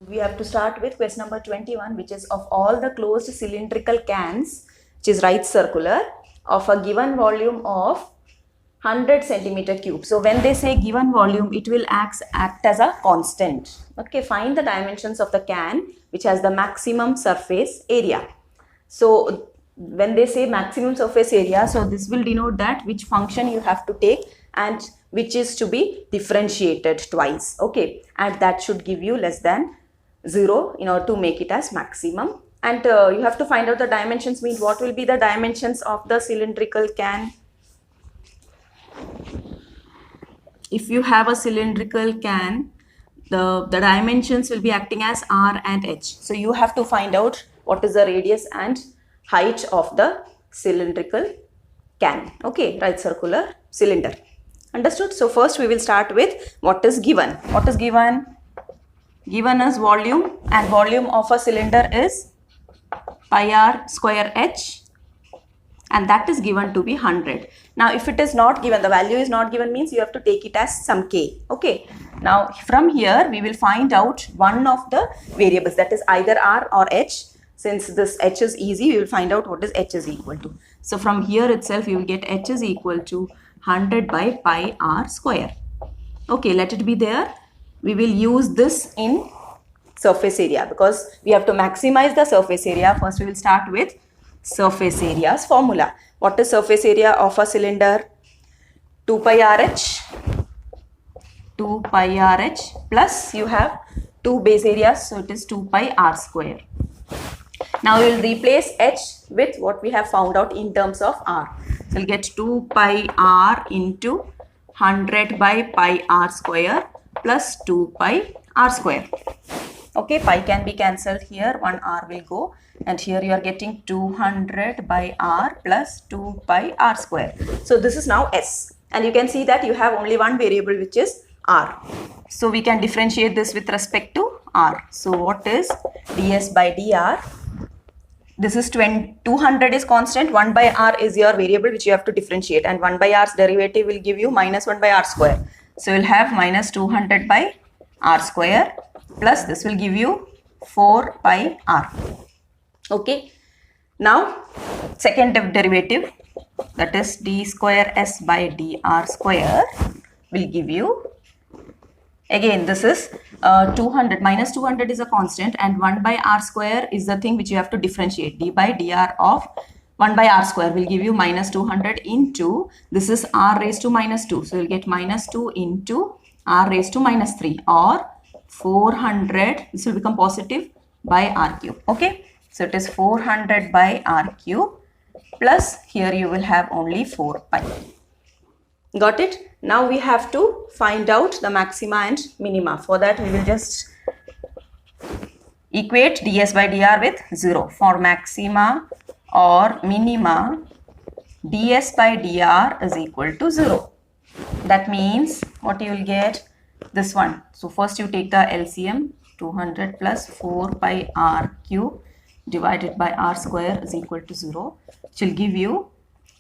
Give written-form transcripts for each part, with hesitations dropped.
We have to start with question number 21, which is of all the closed cylindrical cans, which is right circular, of a given volume of 100 centimeter cube. So when they say given volume, it will act as a constant. Okay, find the dimensions of the can which has the maximum surface area. So when they say maximum surface area, so this will denote that which function you have to take and which is to be differentiated twice. Okay, and that should give you less than 0 in order to make it as maximum. And you have to find out the dimensions, means what will be the dimensions of the cylindrical can. If you have a cylindrical can, the dimensions will be acting as R and H. So you have to find out what is the radius and height of the cylindrical can. Okay, right circular cylinder. Understood? So first we will start with what is given. What is given? Given is volume, and volume of a cylinder is pi r square h, and that is given to be 100. Now if it is not given, the value is not given, means you have to take it as some k. Okay, now from here we will find out one of the variables, that is either r or h. Since this h is easy, we will find out what is h is equal to. So from here itself you will get h is equal to 100 by pi r square. Okay, let it be there. We will use this in surface area because we have to maximize the surface area. First we will start with surface area's formula. What is surface area of a cylinder? 2 pi RH. 2 pi RH plus you have two base areas, so it is 2 pi r square. Now we will replace h with what we have found out in terms of r. So we'll get 2 pi r into 100 by pi r square plus 2 pi r square. Okay, pi can be cancelled here, one r will go, and here you are getting 200 by r plus 2 pi r square. So this is now s, and you can see that you have only one variable, which is r. So we can differentiate this with respect to r. So what is ds by dr? This is 200 is constant, 1 by r is your variable which you have to differentiate, and 1 by r's derivative will give you minus 1 by r square. So you'll have minus 200 by r square plus this will give you 4 pi r. Okay, now second derivative, that is d square s by dr square, will give you, again this is 200, minus 200 is a constant, and 1 by r square is the thing which you have to differentiate. D by dr of 1 by r square will give you minus 200 into, this is r raised to minus 2. So you will get minus 2 into r raised to minus 3, or 400, this will become positive, by r cube. Okay, so it is 400 by r cube plus here you will have only 4 pi. Got it? Now we have to find out the maxima and minima. For that we will just equate ds by dr with 0. For maxima or minima, ds by dr is equal to 0. That means what you will get, this one. So first you take the LCM, 200 plus 4 pi r cube divided by r square is equal to 0, which will give you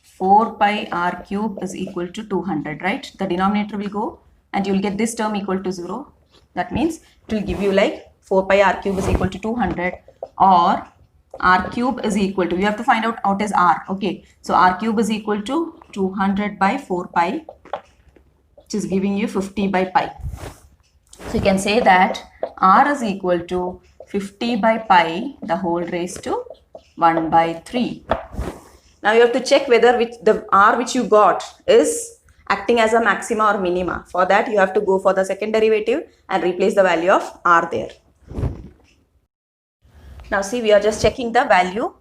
4 pi r cube is equal to 200, right? The denominator will go and you will get this term equal to 0. That means it will give you like 4 pi r cube is equal to 200, or r cube is equal to, you have to find out what is r. Okay, so r cube is equal to 200 by 4 pi, which is giving you 50 by pi. So you can say that r is equal to 50 by pi the whole raised to 1 by 3. Now you have to check whether the r which you got is acting as a maxima or minima. For that you have to go for the second derivative and replace the value of r there. Now see, we are just checking the value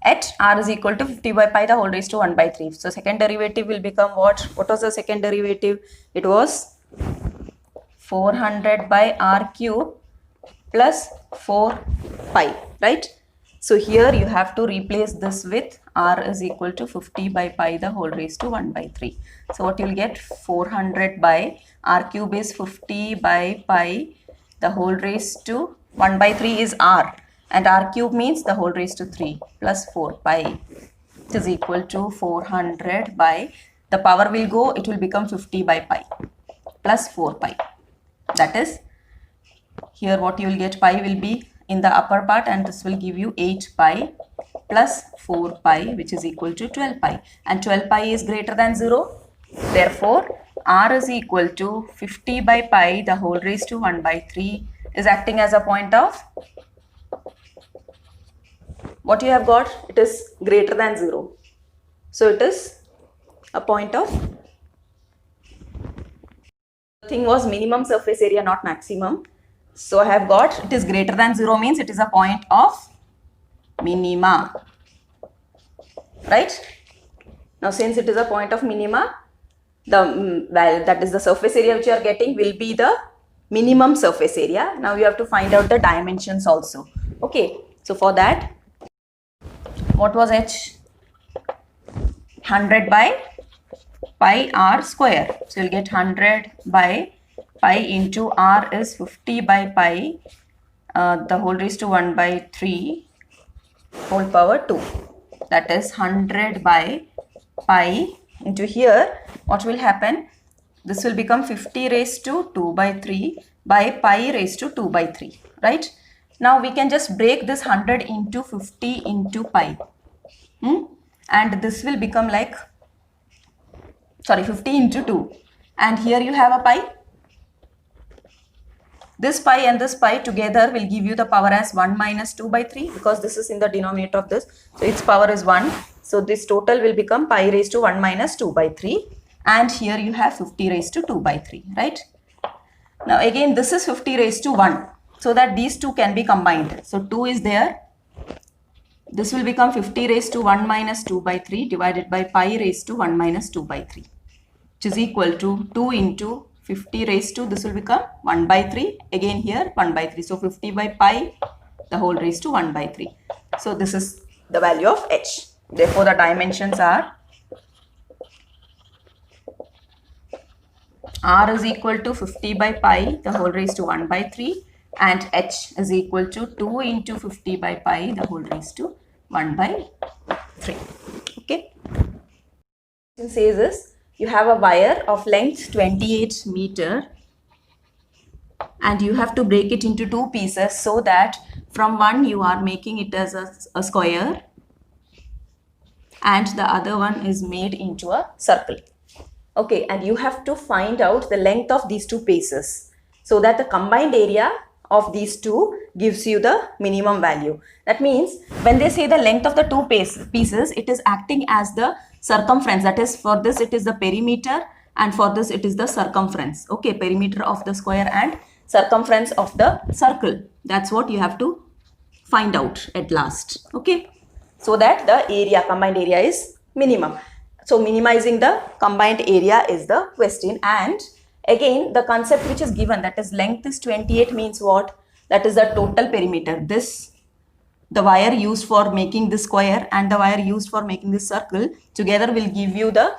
at r is equal to 50 by pi the whole raised to 1 by 3. So second derivative will become what? What was the second derivative? It was 400 by r cube plus 4 pi, right? So here you have to replace this with r is equal to 50 by pi the whole raised to 1 by 3. So what you will get, 400 by r cube is 50 by pi the whole raised to 1 by 3 is r, and r cube means the whole raised to 3 plus 4 pi, it is equal to 400 by, the power will go, it will become 50 by pi plus 4 pi. That is here what you will get, pi will be in the upper part and this will give you 8 pi plus 4 pi which is equal to 12 pi, and 12 pi is greater than 0. Therefore, r is equal to 50 by pi the whole raised to 1 by 3 is acting as a point of, what you have got, it is greater than 0. So it is a point of, the thing was minimum surface area, not maximum. So I have got it is greater than 0 means it is a point of minima, right? Now since it is a point of minima, the value, that is the surface area which you are getting, will be the minimum surface area. Now you have to find out the dimensions also. Okay, so for that, what was h? 100 by pi r square. So you'll get 100 by pi into r is 50 by pi the whole raised to 1 by 3 whole power 2. That is 100 by pi into here. What will happen? This will become 50 raised to 2 by 3 by pi raised to 2 by 3, right? Now we can just break this 100 into 50 into pi. And this will become like, sorry, 50 into 2. And here you have a pi. This pi and this pi together will give you the power as 1 minus 2 by 3 because this is in the denominator of this. So its power is 1. So this total will become pi raised to 1 minus 2 by 3. And here you have 50 raised to 2 by 3, right? Now again this is 50 raised to 1. So that these two can be combined. So 2 is there. This will become 50 raised to 1 minus 2 by 3 divided by pi raised to 1 minus 2 by 3. Which is equal to 2 into 50 raised to, this will become 1 by 3. Again here 1 by 3. So 50 by pi the whole raised to 1 by 3. So this is the value of h. Therefore the dimensions are r is equal to 50 by pi the whole raised to 1 by 3 and h is equal to 2 into 50 by pi the whole raised to 1 by 3. Okay. It says is you have a wire of length 28 meter and you have to break it into two pieces so that from one you are making it as a square and the other one is made into a circle. Okay, and you have to find out the length of these two pieces so that the combined area of these two gives you the minimum value. That means when they say the length of the two pieces, it is acting as the circumference. That is, for this it is the perimeter and for this it is the circumference. Okay, perimeter of the square and circumference of the circle. That's what you have to find out at last. Okay, so that the area, combined area is minimum. So minimizing the combined area is the question. And again the concept which is given, that is length is 28 means what? That is the total perimeter. This, the wire used for making this square and the wire used for making this circle together will give you the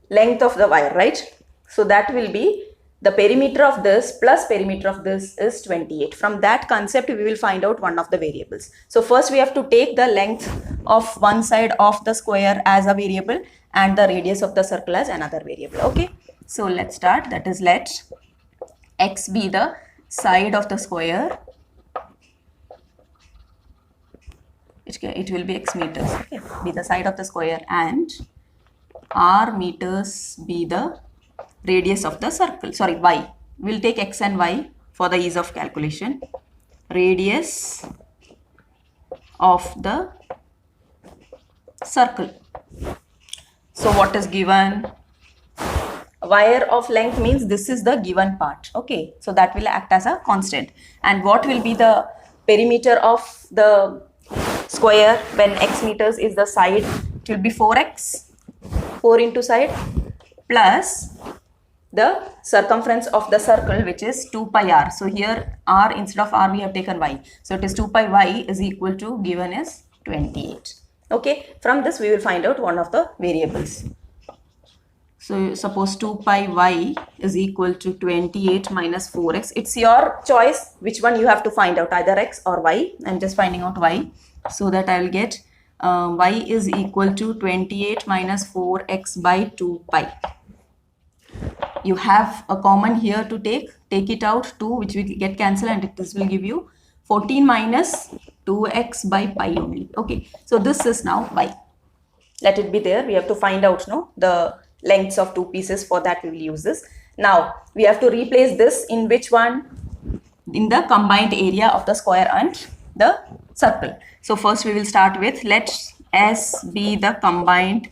length of the wire, right? So that will be the perimeter of this plus perimeter of this is 28. From that concept we will find out one of the variables. So first we have to take the length of one side of the square as a variable and the radius of the circle as another variable. Okay, so let's start. That is, let x be the side of the square. It will be x meters. Okay, be the side of the square and r meters be the radius of the circle. Sorry, y. We'll take x and y for the ease of calculation. Radius of the circle. So what is given? Wire of length means this is the given part. Okay, so that will act as a constant. And what will be the perimeter of the square when x meters is the side? It will be 4x, 4 into side, plus the circumference of the circle, which is 2 pi r. So here r, instead of r we have taken y. So it is 2 pi y is equal to, given as 28. Okay, from this we will find out one of the variables. So suppose 2 pi y is equal to 28 minus 4x. It's your choice which one you have to find out, either x or y. I'm just finding out y, so that I will get y is equal to 28 minus 4x by 2 pi. you have a common here to take it out, 2 which will get cancelled, and this will give you 14 minus 2x by pi only. Okay, so this is now y. Let it be there. We have to find out the lengths of two pieces. For that we will use this. Now we have to replace this in which one? In the combined area of the square and the circle. So first we will start with, let S be the combined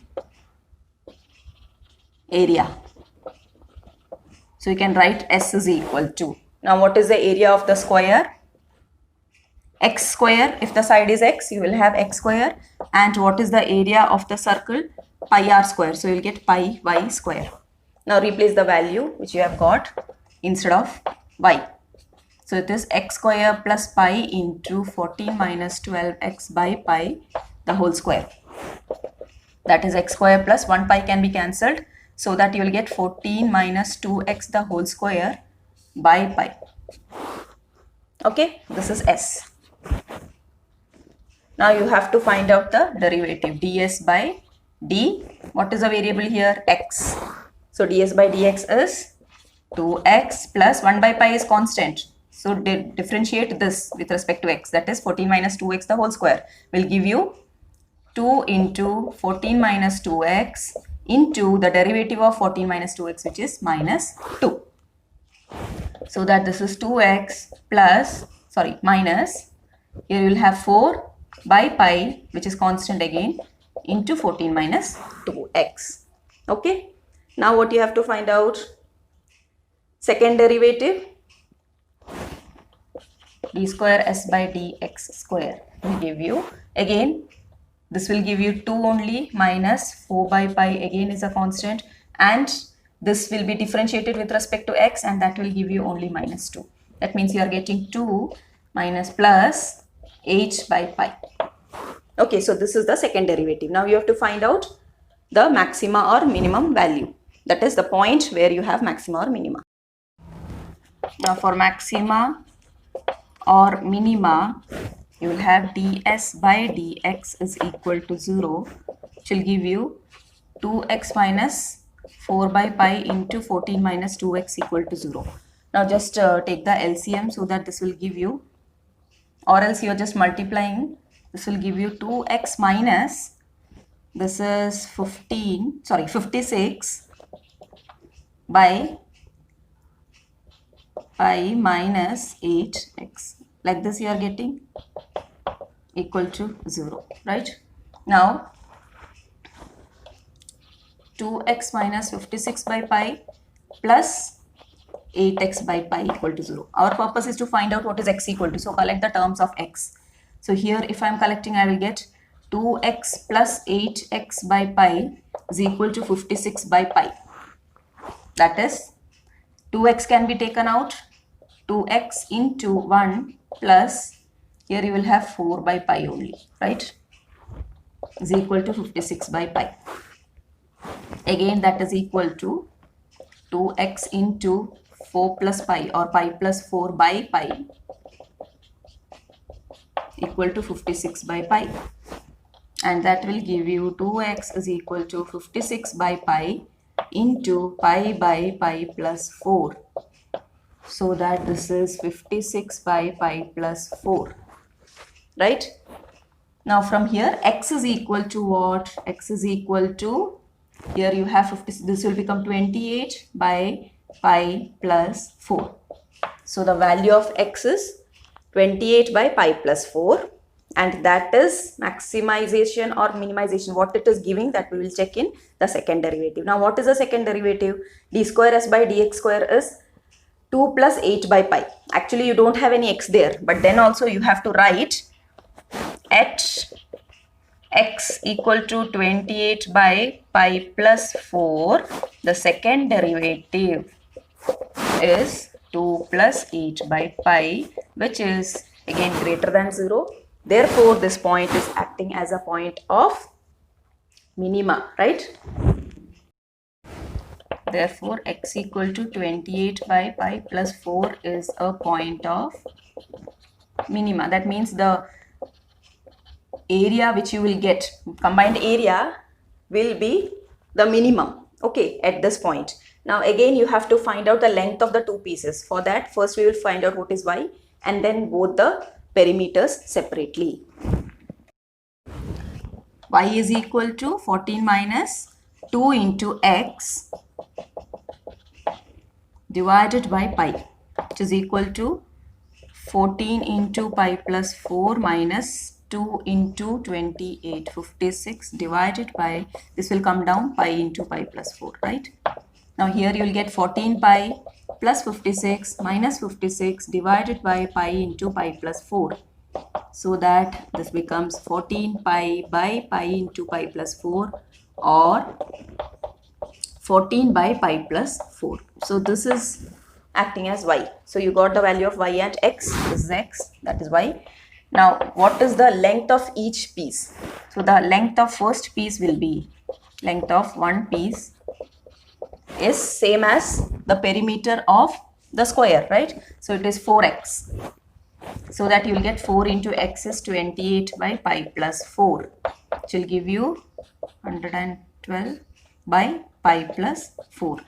area. So you can write S is equal to, now what is the area of the square? X square. If the side is x, you will have x square. And what is the area of the circle? Pi r square. So you will get pi y square. Now replace the value which you have got instead of y. So it is x square plus pi into 14 minus 12x by pi the whole square. That is x square plus 1 pi can be cancelled. So that you will get 14 minus 2x the whole square by pi. Okay, this is S. Now you have to find out the derivative, ds by d. What is the variable here? X. So ds by dx is 2x plus 1 by pi is constant. So differentiate this with respect to x. That is 14 minus 2x the whole square will give you 2 into 14 minus 2x into the derivative of 14 minus 2x, which is minus 2. So that this is 2x plus, minus, here you will have 4 by pi, which is constant again, into 14 minus 2x. Okay. Now what you have to find out? Second derivative, d square s by dx square will give you, again this will give you 2 only, minus 4 by pi again is a constant, and this will be differentiated with respect to x, and that will give you only minus 2. That means you are getting 2 minus plus h by pi. Okay, so this is the second derivative. Now you have to find out the maxima or minimum value. That is the point where you have maxima or minima. Now for maxima or minima, you will have ds by dx is equal to 0, which will give you 2x minus 4 by pi into 14 minus 2x equal to 0. Now just take the LCM so that this will give you, or else you are just multiplying, this will give you 2x minus, this is 56 by pi minus 8x. Like this you are getting equal to 0, right? Now 2x minus 56 by pi plus 8x by pi equal to 0. Our purpose is to find out what is x equal to. So collect the terms of x. So here if I am collecting, I will get 2x plus 8x by pi is equal to 56 by pi. That is 2x can be taken out. 2x into 1 plus, here you will have 4 by pi only, right? Is equal to 56 by pi. Again that is equal to 2x into 4 plus pi or pi plus 4 by pi equal to 56 by pi. And that will give you 2x is equal to 56 by pi into pi by pi plus 4. So that this is 56 by pi plus 4, right? Now from here x is equal to what? X is equal to, here you have 50, this will become 28 by pi plus 4. So the value of x is 28 by pi plus 4, and that is maximization or minimization. What it is giving, that we will check in the second derivative. Now what is the second derivative? D square s by dx square is 2 plus 8 by pi. Actually you don't have any x there, but then also you have to write at x equal to 28 by pi plus 4, the second derivative is 2 plus 8 by pi, which is again greater than 0. Therefore this point is acting as a point of minima, right? Therefore x equal to 28 by pi plus 4 is a point of minima. That means the area which you will get, combined area, will be the minimum, okay, at this point. Now again you have to find out the length of the two pieces. For that, first we will find out what is y and then both the perimeters separately. Y is equal to 14 minus 2 into x divided by pi, which is equal to 14 into pi plus 4 minus 2 into 2856 divided by, this will come down, pi into pi plus 4, right? Now here you will get 14 pi plus 56 minus 56 divided by pi into pi plus 4. So that this becomes 14 pi by pi into pi plus 4 or 14 by pi plus 4. So this is acting as y. So you got the value of y and x. This is x, that is y. Now what is the length of each piece? So the length of first piece will be, length of one piece is same as the perimeter of the square, right? So it is 4x. So that you will get 4 into x is 28 by pi plus 4, which will give you 112 by pi plus 4.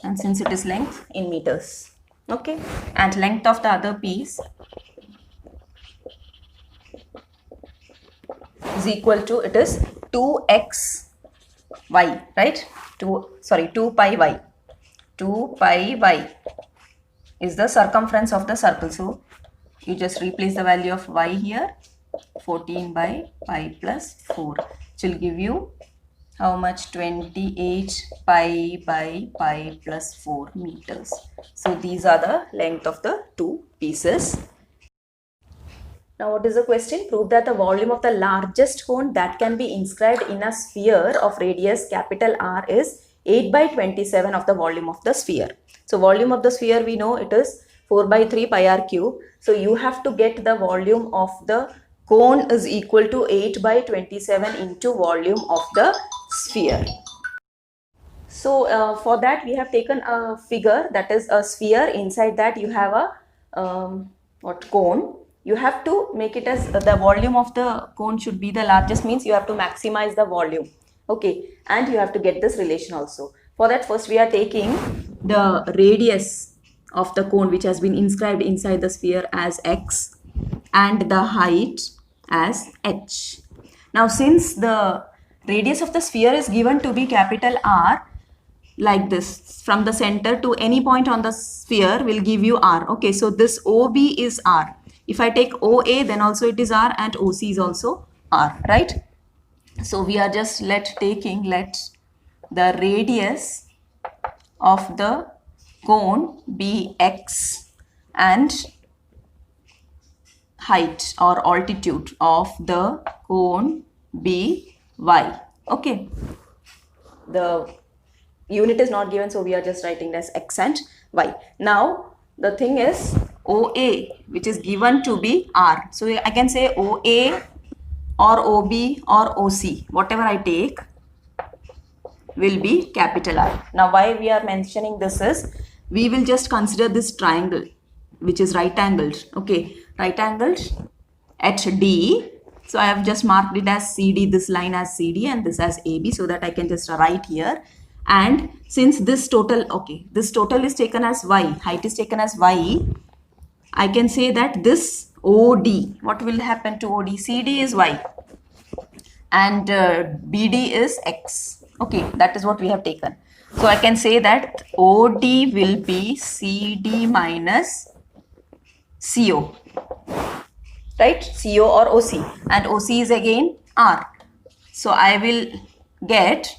And since it is length in meters, okay, and length of the other piece is equal to, it is 2x y, right? 2 pi y. 2 pi y is the circumference of the circle. So you just replace the value of y here, 14 by pi plus 4, which will give you how much? 28 pi by pi plus 4 meters. So these are the length of the two pieces. Now what is the question? Prove that the volume of the largest cone that can be inscribed in a sphere of radius capital R is 8 by 27 of the volume of the sphere. So volume of the sphere, we know it is 4 by 3 pi r cube. So you have to get the volume of the cone is equal to 8 by 27 into volume of the sphere. So for that we have taken a figure, that is a sphere. Inside that you have a cone. You have to make it as the volume of the cone should be the largest, means you have to maximize the volume, okay, and you have to get this relation also. For that, first we are taking the radius of the cone which has been inscribed inside the sphere as x and the height as h. Now since the radius of the sphere is given to be capital R, like this, from the center to any point on the sphere will give you R. Okay, so this OB is R. If I take OA, then also it is R, and OC is also R, right? So we are just let the radius of the cone be x and height or altitude of the cone be y. Okay, the unit is not given, so we are just writing as x and y. Now the thing is OA, which is given to be R. So I can say OA or OB or OC, whatever I take will be capital R. Now why we are mentioning this is, we will just consider this triangle which is right angled, okay, right angled at D. So I have just marked it as CD, this line as CD and this as AB, so that I can just write here. And since this total, okay, this total is taken as y, height is taken as y, I can say that this OD, what will happen to OD? CD is y and BD is x. Okay, that is what we have taken. So I can say that OD will be CD minus CO, right? CO or OC, and OC is again R. So I will get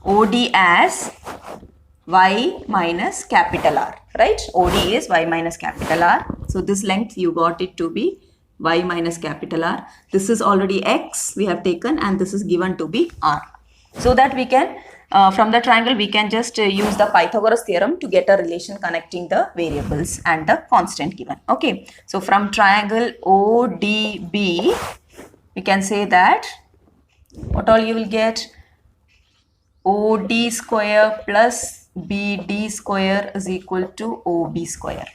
OD as y minus capital R, right? OD is y minus capital R. So this length you got it to be y minus capital R. This is already x we have taken, and this is given to be R. So that we can, from the triangle we can just use the Pythagoras theorem to get a relation connecting the variables and the constant given. Okay, so from triangle ODB we can say that what all you will get, OD square plus BD square is equal to OB square.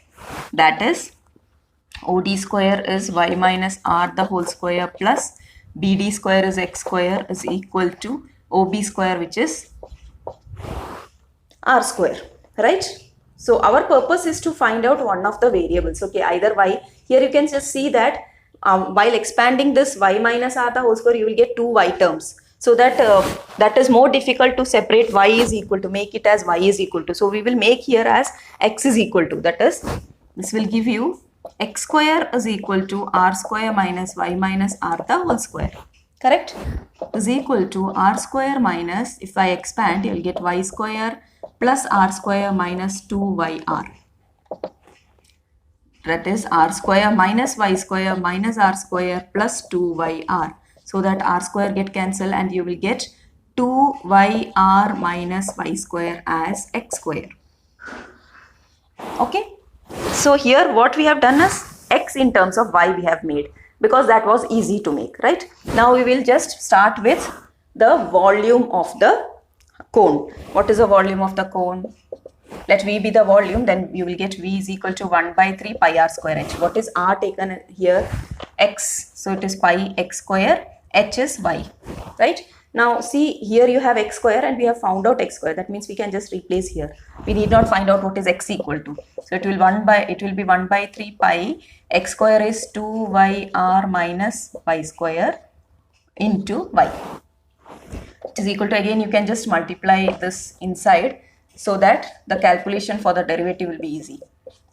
That is, OD square is y minus R the whole square plus BD square is x square is equal to OB square, which is r square, right? So our purpose is to find out one of the variables, okay, either y. Here you can just see that while expanding this y minus r the whole square, you will get two y terms. So that that is more difficult to separate y is equal to, make it as y is equal to. So we will make here as x is equal to, that is, this will give you x square is equal to r square minus y minus r the whole square, correct, is equal to r square minus, if I expand, you will get y square plus r square minus 2yr. That is r square minus y square minus r square plus 2yr. So that r square get cancelled and you will get 2yr minus y square as x square. Okay. So here what we have done is x in terms of y we have made, because that was easy to make, right? Now we will just start with the volume of the cone. What is the volume of the cone? Let V be the volume, then you will get V is equal to 1 by 3 pi r square h. What is r taken here? X. So it is pi x square, h is y, right? Now see, here you have x square and we have found out x square. That means we can just replace here. We need not find out what is x equal to. So it will be 1 by 3 pi x square is 2yr minus y square into y. It is equal to, again you can just multiply this inside, so that the calculation for the derivative will be easy.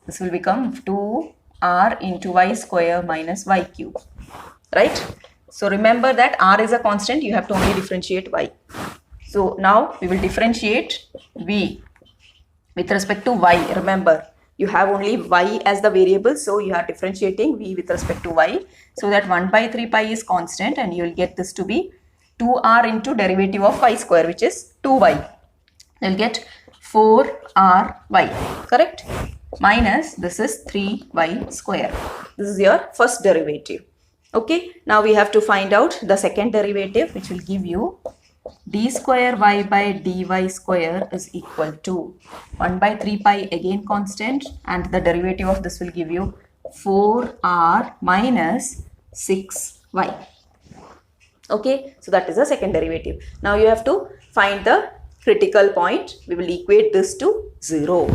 This will become 2r into y square minus y cube, right? So remember that r is a constant, you have to only differentiate y. So now we will differentiate v with respect to y. Remember, you have only y as the variable, so you are differentiating v with respect to y. So that 1 by 3 pi is constant and you will get this to be 2r into derivative of y square, which is 2y. You will get 4ry, correct, minus this is 3y square. This is your first derivative. Okay, now we have to find out the second derivative, which will give you d square y by dy square is equal to 1 by 3 pi, again constant, and the derivative of this will give you 4r minus 6y. Okay, so that is the second derivative. Now you have to find the critical point. We will equate this to 0.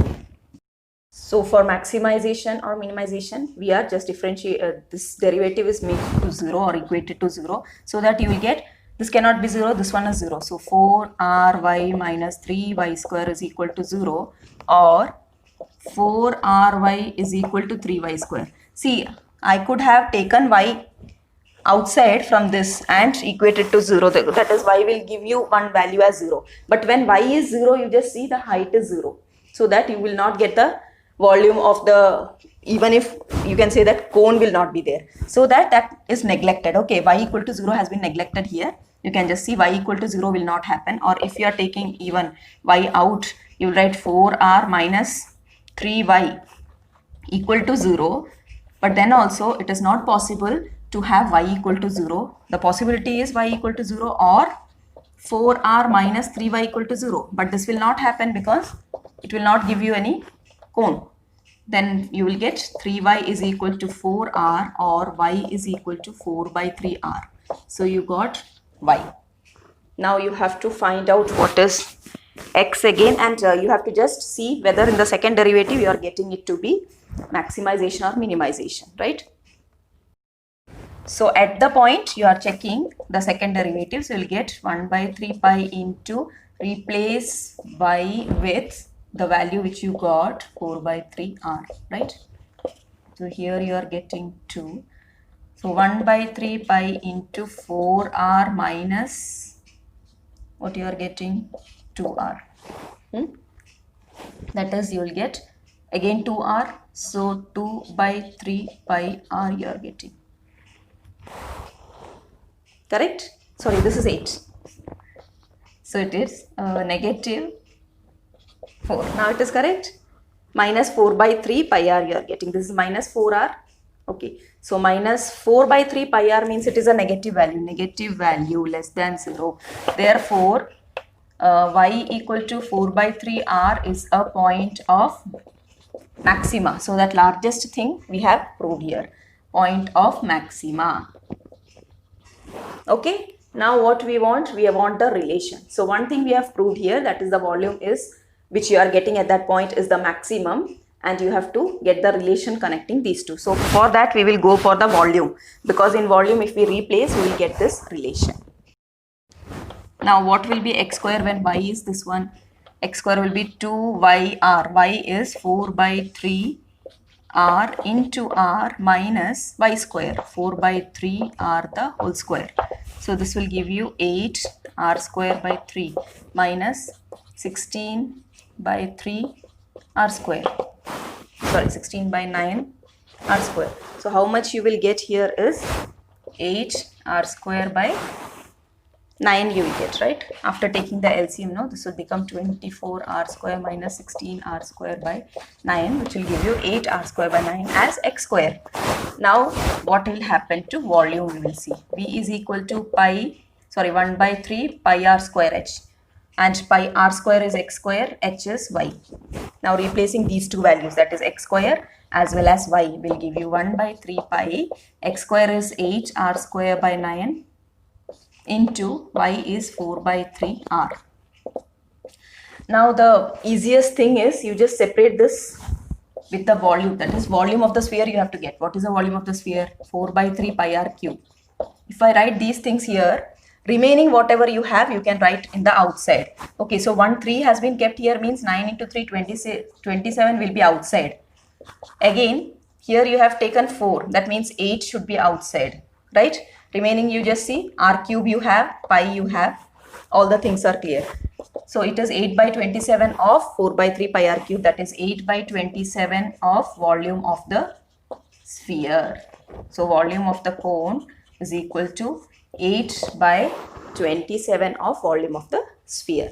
So for maximization or minimization, we are just differentiate this derivative is made to 0 or equated to 0, so that you will get, this cannot be 0, this one is 0. So 4ry minus 3y square is equal to 0, or 4ry is equal to 3y square. See, I could have taken y outside from this and equated to 0. That is, y will give you one value as 0. But when y is 0, you just see the height is 0. So that you will not get the volume of the, even if you can say that cone will not be there. So that is neglected. Okay, y equal to 0 has been neglected here. You can just see y equal to 0 will not happen. Or if you are taking even y out, you will write 4r minus 3y equal to 0. But then also it is not possible to have y equal to 0. The possibility is y equal to 0 or 4r minus 3y equal to 0. But this will not happen because it will not give you any cone. Then you will get 3y is equal to 4r or y is equal to 4 by 3r. So you got y. Now you have to find out what is x again, and you have to just see whether in the second derivative you are getting it to be maximization or minimization, right? So at the point you are checking the second derivative, so you will get 1 by 3 pi into, replace y with the value which you got, 4 by 3r, right? So here you are getting 2. So 1 by 3 pi into 4r minus, what you are getting, 2r. That is, you will get again 2r. So 2 by 3 pi r you are getting. Correct? Sorry, this is 8. So it is negative 4. Now it is correct. Minus 4 by 3 pi r you are getting. This is minus 4r. Okay. So minus 4 by 3 pi r means it is a negative value less than 0. Therefore, y equal to 4 by 3 r is a point of maxima. So that largest thing we have proved here. Point of maxima. Okay. Now what we want? We want the relation. So one thing we have proved here, that is the volume is which you are getting at that point is the maximum, and you have to get the relation connecting these two. So for that we will go for the volume, because in volume if we replace we will get this relation. Now what will be x square when y is this one? X square will be 2yr. Y is 4 by 3 r into r minus y square. 4 by 3 r the whole square. So this will give you 8 r square by 3 minus 16 by 3 r square. Sorry, 16 by 9 r square. So how much you will get here is 8 r square by 9 you will get, right? After taking the LCM, no, this will become 24 r square minus 16 r square by 9, which will give you 8 r square by 9 as x square. Now what will happen to volume, we will see. V is equal to 1 by 3 pi r square h, and pi r square is x square, h is y. Now replacing these two values, that is x square as well as y, will give you 1 by 3 pi, x square is 8 r square by 9 into y is 4 by 3 r. Now the easiest thing is you just separate this with the volume, that is volume of the sphere you have to get. What is the volume of the sphere? 4 by 3 pi r cube. If I write these things here, remaining whatever you have you can write in the outside. Okay, so 3 has been kept here, means 9 into 3 27 will be outside. Again here you have taken 4, that means 8 should be outside, right? Remaining you just see r cube you have, pi you have, all the things are clear. So it is 8 by 27 of 4 by 3 pi r cube, that is 8 by 27 of volume of the sphere. So volume of the cone is equal to 8 by 27 of volume of the sphere.